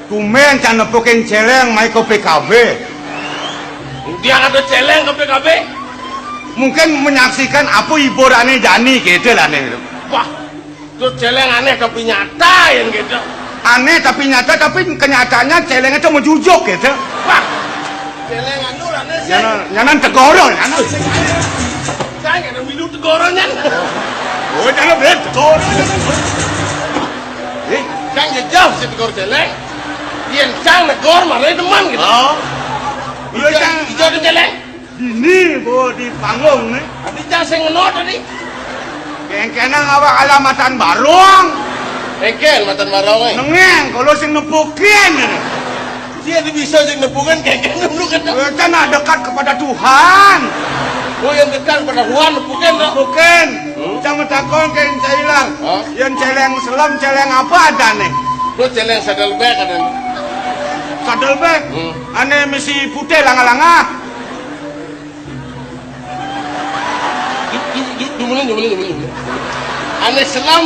Tumen can nepukin celeng mai ke PKB. Dia ada celeng ke PKB. Mungkin menyaksikan apa hiburannya Jani gitu lah nih. Wah, itu celeng aneh tapi nyata yang gitu. Aneh tapi nyata, tapi kenyataannya celeng itu menjujuk gitu. Wah, celeng anu aneh sih. Nyanan tegoro, nyanan. Saya nggak ada minum tegoronya. Oh, jangan bener tegoro. Kan jauh sih tegor celeng. Yang cang negor malah teman gitu. Oh. Iya cang. Hijau ada celeng. Ini bu di panggung nih. Tapi cang saya ngenot tadi. Kengkenang awak alamatan barong. Engkel matan barong eh. Nengeng kalau sing nepukin. Dia bisa sih nepungan kengkel dulu kan. Karena dekat kepada Tuhan. Oh yang dekat pada Tuhan nepungan dong. Bukan. Cang takon ke cailang. Yang celeng selam celeng apa ada nih? Lu celeng sadel bek ada. Sadel bek. Ane misi putih langa-langa. Jumulin. Ane selam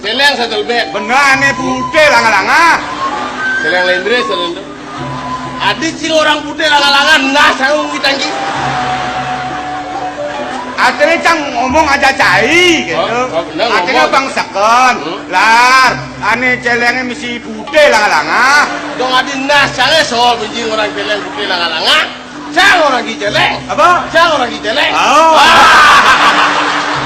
celeng sadel bek. Bener ane putih langa-langa. Celeng lendre sadel. Adi cing orang putih langa-langa nah sarung ditangki. Akhirnya cang ngomong aja cai gitu. Akhirnya bang sekon. Lar, ane celengnya misi putih langa-langa. Dong adi nah sange soal benjing orang celeng putih langa-langa. Cang orang celeng. Apa? Cang orang celeng. Oh.